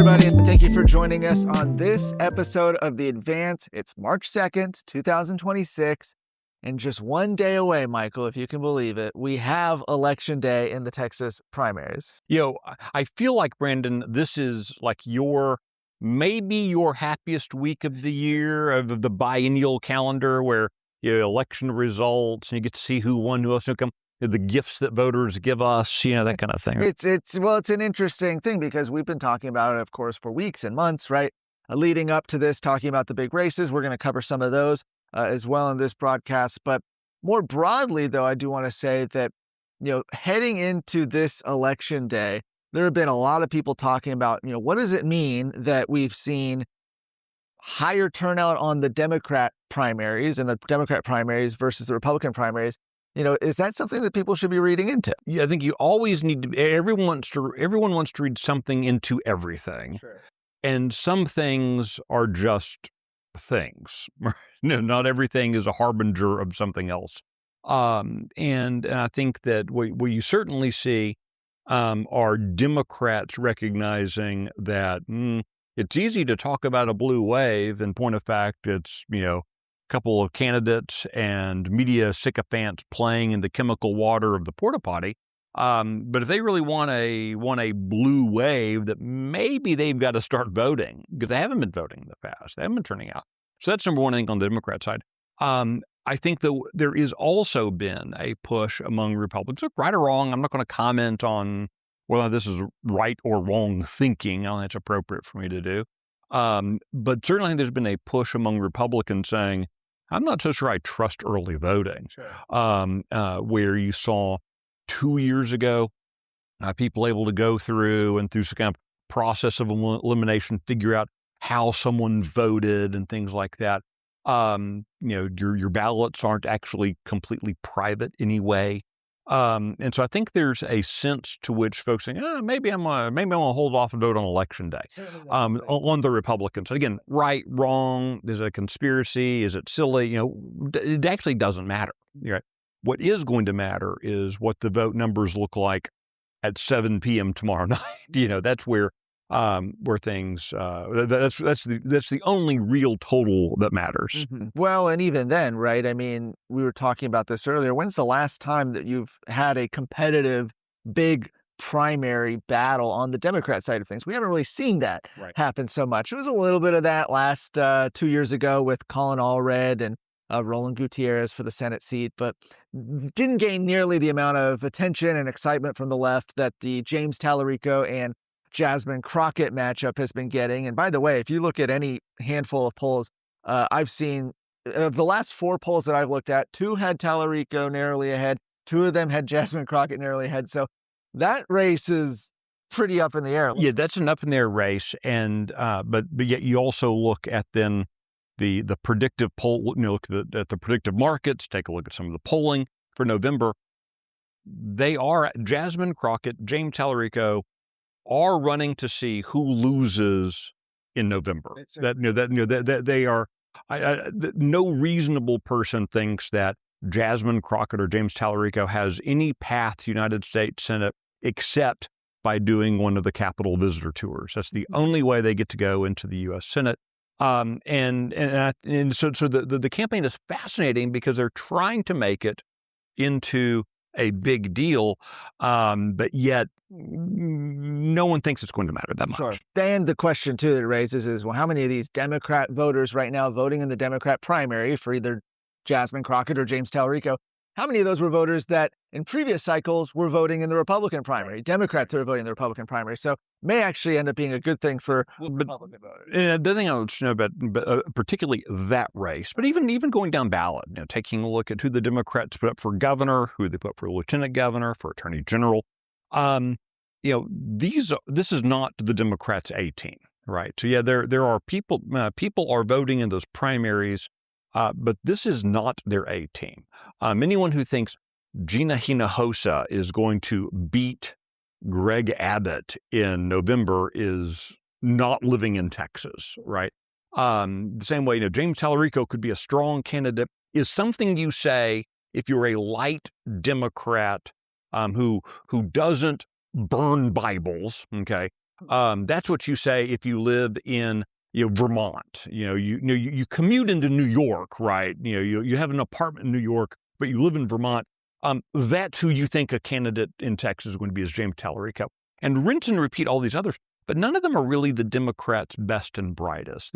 everybody, and thank you for joining us on this episode of The Advance. It's March 2nd, 2026, and just one day away, Michael, if you can believe it, we have Election Day in the Texas primaries. I feel like, Brandon, this is like maybe your happiest week of the year, of the biennial calendar, where election results and you get to see who won, who else will come, the gifts that voters give us, that kind of thing. It's an interesting thing because we've been talking about it, of course, for weeks and months, right? Leading up to this, talking about the big races. We're going to cover some of those as well in this broadcast. But more broadly, though, I do want to say that, heading into this election day, there have been a lot of people talking about, what does it mean that we've seen higher turnout on the Democrat primaries and the Democrat primaries versus the Republican primaries? Is that something that people should be reading into? Yeah, I think you always need to. Everyone wants to read something into everything, Sure. And some things are just things. Not everything is a harbinger of something else. And I think that what you certainly see are Democrats recognizing that it's easy to talk about a blue wave. In point of fact, it's couple of candidates and media sycophants playing in the chemical water of the porta potty. But if they really want a blue wave, that maybe they've got to start voting, because they haven't been voting in the past. They haven't been turning out. So that's number one, I think, on the Democrat side. I think that there is also been a push among Republicans, right or wrong. I'm not going to comment on whether this is right or wrong thinking. I don't think it's appropriate for me to do. But certainly there's been a push among Republicans saying, I'm not so sure I trust early voting. Sure. Where you saw 2 years ago, people able to go through some kind of process of elimination, figure out how someone voted and things like that. Your ballots aren't actually completely private anyway. And so I think there's a sense to which folks think, maybe I'm gonna hold off and vote on Election Day. On the Republicans. So again, right, wrong, is it a conspiracy? Is it silly? It actually doesn't matter. Right? What is going to matter is what the vote numbers look like at 7 p.m. tomorrow night. That's where things that's the only real total that matters. Mm-hmm. Well, and even then, right? I mean, we were talking about this earlier. When's the last time that you've had a competitive, big primary battle on the Democrat side of things? We haven't really seen that happen so much. It was a little bit of that last 2 years ago with Colin Allred and Roland Gutierrez for the Senate seat, but didn't gain nearly the amount of attention and excitement from the left that the James Tallarico and Jasmine Crockett matchup has been getting. And by the way, if you look at any handful of polls, I've seen of the last 4 polls that I've looked at, 2 had Tallarico narrowly ahead, 2 of them had Jasmine Crockett narrowly ahead. So that race is pretty up in the air. Yeah, that's an up in the air race. And but yet you also look at then the predictive poll, look at the predictive markets, take a look at some of the polling for November. They are Jasmine Crockett, James Tallarico are running to see who loses in November. That they are. No reasonable person thinks that Jasmine Crockett or James Tallarico has any path to United States Senate except by doing one of the Capitol visitor tours. That's the only way they get to go into the U.S. Senate. So the campaign is fascinating because they're trying to make it into a big deal, but yet no one thinks it's going to matter that much. Sure. And the question, too, that it raises is, well, how many of these Democrat voters right now voting in the Democrat primary for either Jasmine Crockett or James Tallarico, how many of those were voters that in previous cycles were voting in the Republican primary, Democrats that are voting in the Republican primary? So may actually end up being a good thing for Republican voters. And the thing I want to know about, particularly that race, but even going down ballot, taking a look at who the Democrats put up for governor, who they put for lieutenant governor, for attorney general. This is not the Democrats' A team, right? So yeah, there are people are voting in those primaries, but this is not their A team. Anyone who thinks Gina Hinojosa is going to beat Greg Abbott in November is not living in Texas, right? The same way, James Tallarico could be a strong candidate, is something you say if you're a light Democrat who doesn't burn Bibles, okay, That's what you say if you live in Vermont. You commute into New York, right? You have an apartment in New York, but you live in Vermont. That's who you think a candidate in Texas is going to be, is James Tallarico. And rinse and repeat all these others, but none of them are really the Democrats' best and brightest.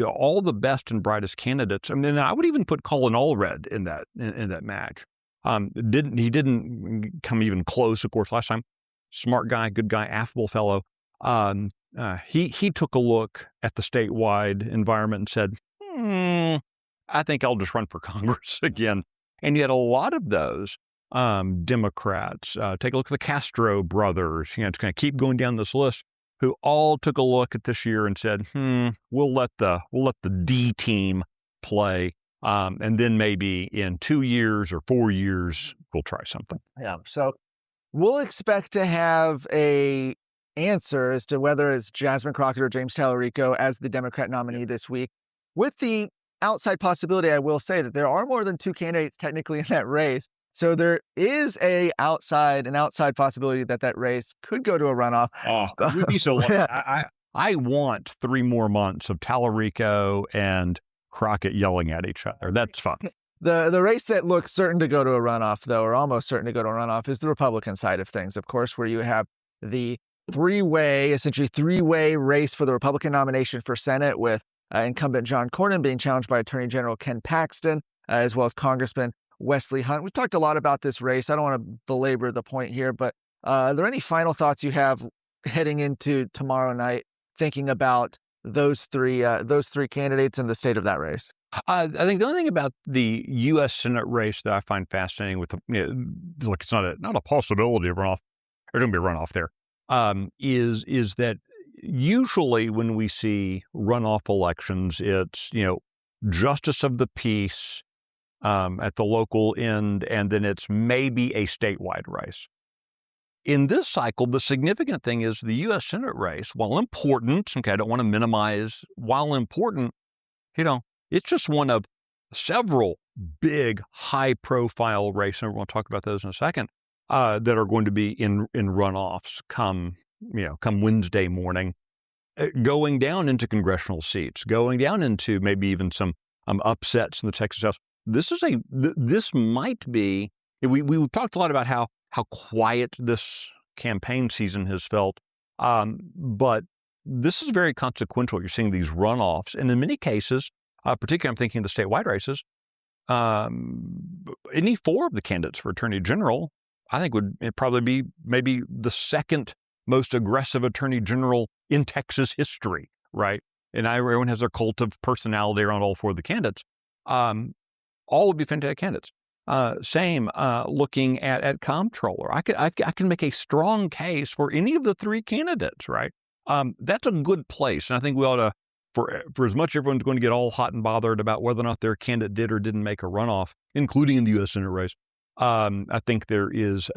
All the best and brightest candidates. I mean, I would even put Colin Allred in that match. He didn't come even close, of course, last time. Smart guy, good guy, affable fellow. He took a look at the statewide environment and said, I think I'll just run for Congress again. And yet a lot of those Democrats, take a look at the Castro brothers, to kind of keep going down this list, who all took a look at this year and said, we'll let the D team play. And then maybe in 2 years or 4 years, we'll try something. Yeah. So we'll expect to have a answer as to whether it's Jasmine Crockett or James Tallarico as the Democrat nominee this week. With the outside possibility, I will say that there are more than 2 candidates technically in that race. So there is an outside possibility that race could go to a runoff. Oh, we'd be so lucky. I want 3 more months of Tallarico and Crockett yelling at each other. That's fun. The race that looks certain to go to a runoff, though, or almost certain to go to a runoff, is the Republican side of things, of course, where you have the essentially three-way race for the Republican nomination for Senate, with incumbent John Cornyn being challenged by Attorney General Ken Paxton, as well as Congressman Wesley Hunt. We've talked a lot about this race. I don't want to belabor the point here, but are there any final thoughts you have heading into tomorrow night, thinking about those three candidates and the state of that race? I think the only thing about the U.S. Senate race that I find fascinating, with look, it's not a possibility of runoff. There's going to be a runoff there. Is that usually when we see runoff elections, it's justice of the peace at the local end, and then it's maybe a statewide race. In this cycle, the significant thing is the U.S. Senate race, while important, I don't want to minimize, while important, it's just one of several big, high-profile races, and we're going to talk about those in a second, that are going to be in runoffs come Wednesday morning, going down into congressional seats, going down into maybe even some upsets in the Texas House. This might be. We've talked a lot about how quiet this campaign season has felt, but this is very consequential. You're seeing these runoffs, and in many cases, particularly I'm thinking of the statewide races, any 4 of the candidates for Attorney General, I think would probably be maybe the second most aggressive Attorney General in Texas history, right? And everyone has their cult of personality around all 4 of the candidates. All would be fantastic candidates. Same looking at comptroller. I can make a strong case for any of the 3 candidates, right? That's a good place. And I think we ought to, for as much everyone's going to get all hot and bothered about whether or not their candidate did or didn't make a runoff, including in the U.S. Senate race, I think there's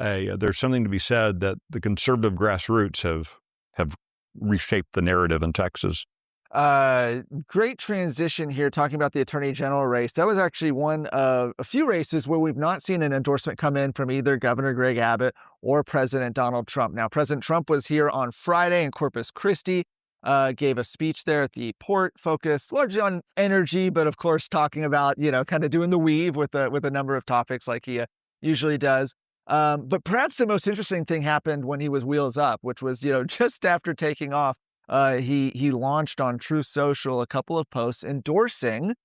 something to be said that the conservative grassroots have reshaped the narrative in Texas. Great transition here, talking about the Attorney General race. That was actually one of a few races where we've not seen an endorsement come in from either Governor Greg Abbott or President Donald Trump. Now, President Trump was here on Friday in Corpus Christi, gave a speech there at the port, focused largely on energy, but of course talking about, kind of doing the weave with a number of topics like he usually does. But perhaps the most interesting thing happened when he was wheels up, which was, just after taking off. He launched on Truth Social a couple of posts endorsing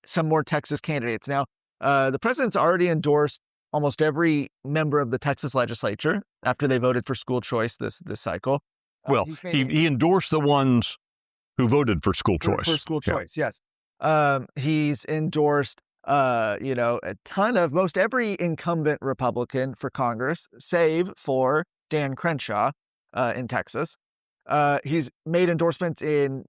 some more Texas candidates. Now, the president's already endorsed almost every member of the Texas legislature after they voted for school choice this cycle. Well, he endorsed the ones who voted for school choice. For school choice, yes. He's endorsed, a ton of most every incumbent Republican for Congress, save for Dan Crenshaw in Texas. He's made endorsements in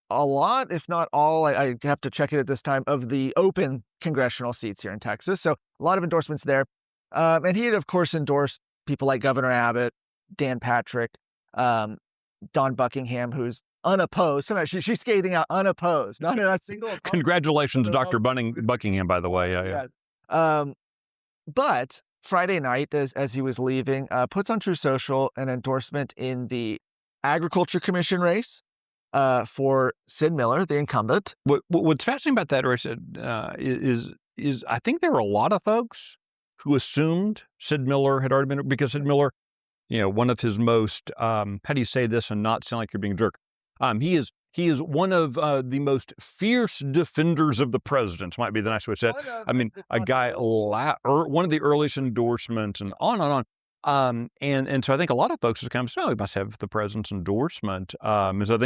a lot, if not all, I have to check it at this time, of the open congressional seats here in Texas. So a lot of endorsements there. And he had, of course, endorsed people like Governor Abbott, Dan Patrick, Dawn Buckingham, who's unopposed. She's scathing out unopposed, not a single opponent. Congratulations, Dr. Buckingham, by the way. Yeah. But Friday night, as he was leaving, puts on True Social an endorsement in the Agriculture Commission race for Sid Miller, the incumbent. What's fascinating about that race is I think there were a lot of folks who assumed Sid Miller had already been, because Sid Miller, one of his most, how do you say this and not sound like you're being a jerk? He is one of the most fierce defenders of the president, might be the nice way to say it. I mean, a guy, one of the earliest endorsements, and on and on. And so I think a lot of folks are kind of, oh, he must have the president's endorsement. And so I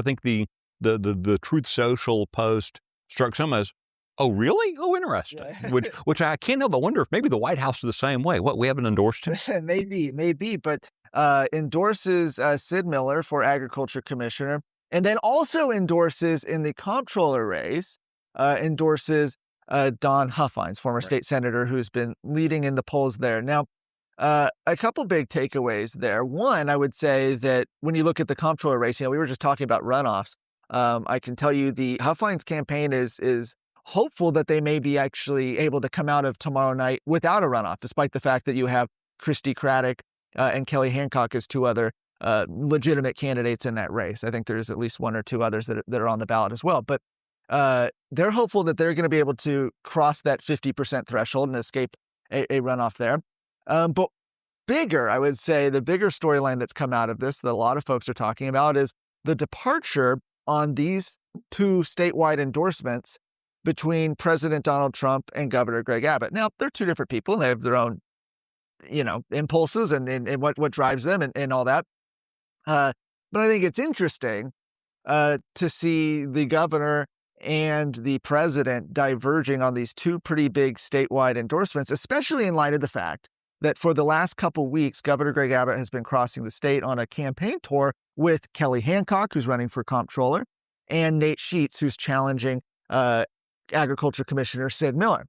think the Truth Social post struck some as, oh, really? Oh, interesting. Yeah. which I can't help but wonder if maybe the White House is the same way. What, we haven't endorsed him? Maybe, but endorses Sid Miller for Agriculture Commissioner, and then also endorses in the comptroller race, endorses Don Huffines, former state senator who's been leading in the polls there. Now, a couple big takeaways there. One, I would say that when you look at the comptroller race, we were just talking about runoffs. I can tell you the Huffines campaign is hopeful that they may be actually able to come out of tomorrow night without a runoff, despite the fact that you have Christy Craddock and Kelly Hancock as two other legitimate candidates in that race. I think there's at least one or two others that are on the ballot as well. But they're hopeful that they're going to be able to cross that 50% threshold and escape a runoff there. But bigger, I would say, the bigger storyline that's come out of this that a lot of folks are talking about is the departure on these two statewide endorsements between President Donald Trump and Governor Greg Abbott. Now, they're two different people, and they have their own, impulses and what drives them and all that. But I think it's interesting to see the governor and the president diverging on these two pretty big statewide endorsements, especially in light of the fact that for the last couple weeks, Governor Greg Abbott has been crossing the state on a campaign tour with Kelly Hancock, who's running for comptroller, and Nate Sheets, who's challenging Agriculture Commissioner Sid Miller.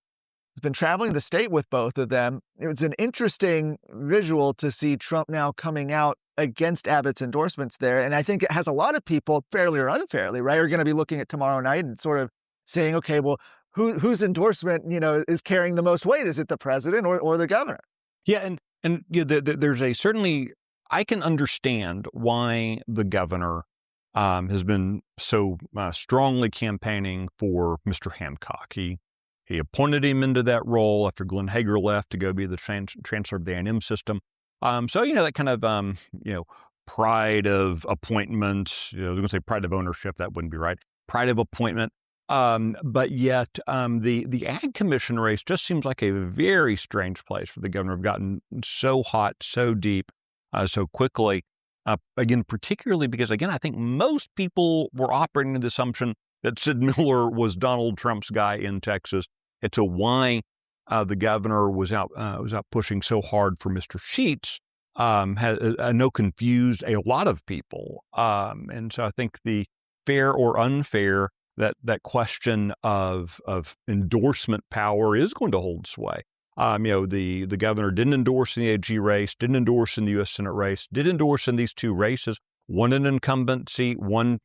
He's been traveling the state with both of them. It was an interesting visual to see Trump now coming out against Abbott's endorsements there. And I think it has a lot of people, fairly or unfairly, right, are going to be looking at tomorrow night and sort of saying, okay, well, whose endorsement, is carrying the most weight? Is it the president or the governor? Yeah, and there's certainly, I can understand why the governor has been so strongly campaigning for Mr. Hancock. He appointed him into that role after Glenn Hager left to go be the chancellor of the A&M system. So that kind of pride of appointment. I was going to say pride of ownership. That wouldn't be right. Pride of appointment. But yet the Ag Commission race just seems like a very strange place for the governor. Have gotten so hot, so deep, so quickly. Again, particularly because, again, I think most people were operating in the assumption that Sid Miller was Donald Trump's guy in Texas. And so why the governor was out pushing so hard for Mr. Sheets I know confused a lot of people. And so I think the fair or unfair, that question of endorsement power is going to hold sway. The governor didn't endorse in the AG race, didn't endorse in the U.S. Senate race, did endorse in these two races, one an incumbent seat, one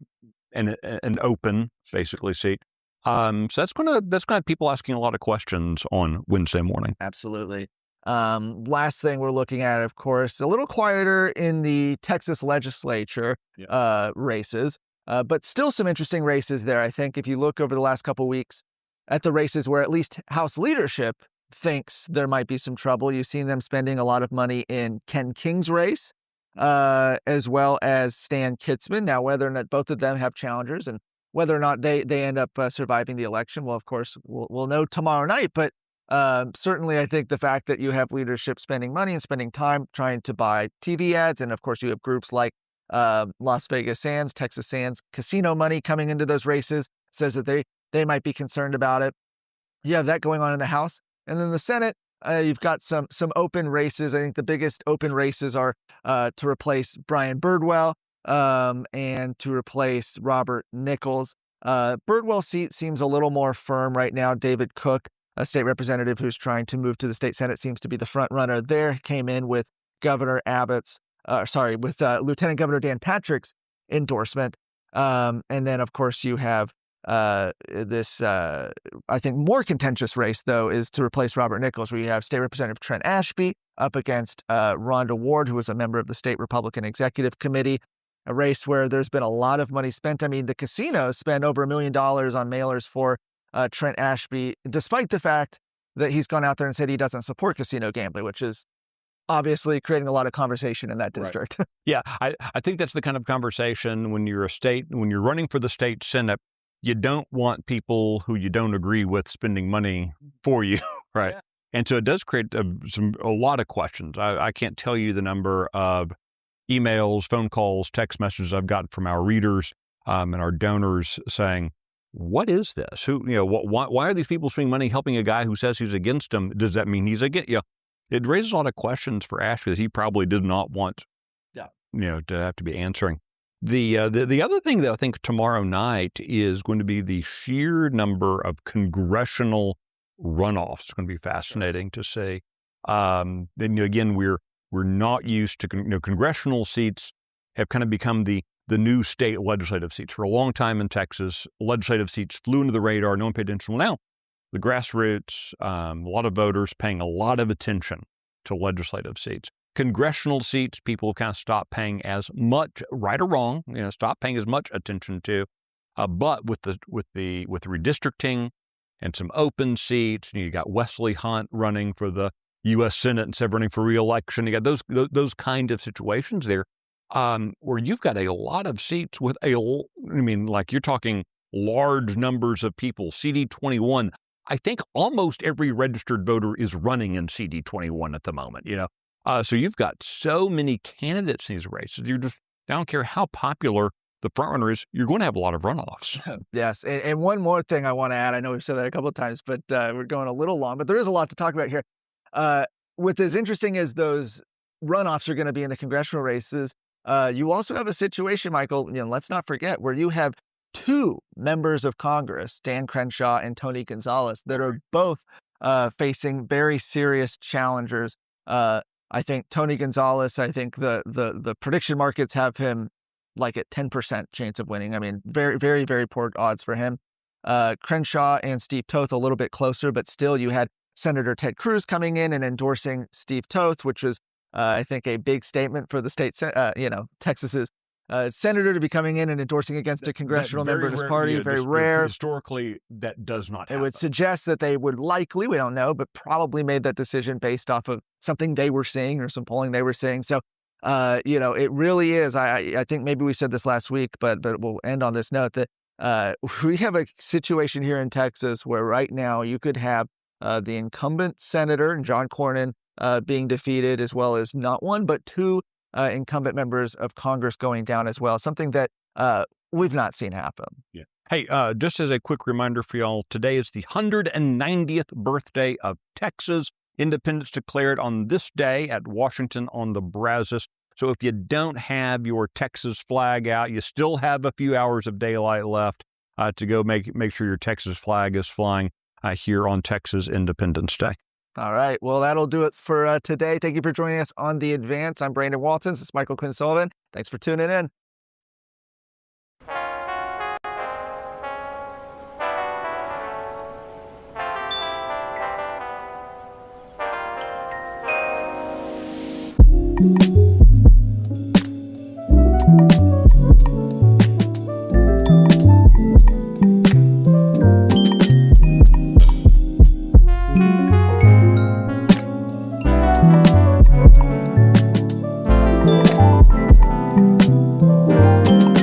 an open, basically, seat. So that's gonna have people asking a lot of questions on Wednesday morning. Absolutely. Last thing we're looking at, of course, a little quieter in the Texas legislature races, but still some interesting races there. I think if you look over the last couple weeks at the races where at least House leadership thinks there might be some trouble, you've seen them spending a lot of money in Ken King's race, as well as Stan Kitzman. Now, whether or not both of them have challengers and whether or not they end up surviving the election, well, of course, we'll know tomorrow night. But certainly, I think the fact that you have leadership spending money and spending time trying to buy TV ads, and of course, you have groups like Las Vegas Sands, Texas Sands, casino money coming into those races, says that they might be concerned about it. You have that going on in the House. And then the Senate, you've got some open races. I think the biggest open races are to replace Brian Birdwell and to replace Robert Nichols. Birdwell's seat seems a little more firm right now. David Cook, a state representative who's trying to move to the state Senate, seems to be the front runner there. Came in with Lieutenant Governor Dan Patrick's endorsement. And then, of course, you have this, I think, more contentious race, though, is to replace Robert Nichols, where you have State Representative Trent Ashby, up against Rhonda Ward, who was a member of the state Republican Executive Committee, a race where there's been a lot of money spent. I mean, the casinos spend over $1 million on mailers for Trent Ashby, despite the fact that he's gone out there and said he doesn't support casino gambling, which is obviously creating a lot of conversation in that district. Right. Yeah, I think that's the kind of conversation when you're running for the state Senate, you don't want people who you don't agree with spending money for you, right? Yeah. And so it does create a lot of questions. I can't tell you the number of emails, phone calls, text messages I've gotten from our readers and our donors saying, what is this? Why are these people spending money helping a guy who says he's against them? Does that mean he's against you? It raises a lot of questions for Ashby that he probably did not want, to have to be answering. The other thing that I think tomorrow night is going to be the sheer number of congressional runoffs. It's going to be fascinating to see. Then again, we're not used to congressional seats have kind of become the new state legislative seats. For a long time in Texas, legislative seats flew under the radar. No one paid attention. Well, now the grassroots, a lot of voters paying a lot of attention to legislative seats. Congressional seats, people kind of stopped paying as much, right or wrong, stop paying as much attention to. But with the redistricting and some open seats, you got Wesley Hunt running for the U.S. Senate instead of running for re-election. You got those kind of situations there, where you've got a lot of seats with like you're talking large numbers of people. CD21. I think almost every registered voter is running in CD21 at the moment, So you've got so many candidates in these races. I don't care how popular the frontrunner is, you're going to have a lot of runoffs. Yes. And one more thing I want to add, I know we've said that a couple of times, but we're going a little long, but there is a lot to talk about here. With as interesting as those runoffs are going to be in the congressional races, you also have a situation, Michael, let's not forget, where you have two members of Congress, Dan Crenshaw and Tony Gonzalez, that are both facing very serious challengers. I think Tony Gonzalez, the prediction markets have him like at 10% chance of winning. I mean, very, very, very poor odds for him. Crenshaw and Steve Toth a little bit closer, but still you had Senator Ted Cruz coming in and endorsing Steve Toth, which was, I think, a big statement for the state, Texas's senator to be coming in and endorsing against a congressional member of his party. Very rare. Historically, that does not happen. It would suggest that they would likely, we don't know, but probably made that decision based off of something they were seeing or some polling they were seeing. So, it really is. I think maybe we said this last week, but we'll end on this note that we have a situation here in Texas where right now you could have the incumbent senator, John Cornyn, being defeated, as well as not one, but two incumbent members of Congress going down as well, something that we've not seen happen. Yeah. Hey, just as a quick reminder for y'all, today is the 190th birthday of Texas. Independence declared on this day at Washington on the Brazos. So if you don't have your Texas flag out, you still have a few hours of daylight left to go make sure your Texas flag is flying here on Texas Independence Day. All right. Well, that'll do it for today. Thank you for joining us on The Advance. I'm Brandon Waltons. It's Michael Quinn Sullivan. Thanks for tuning in.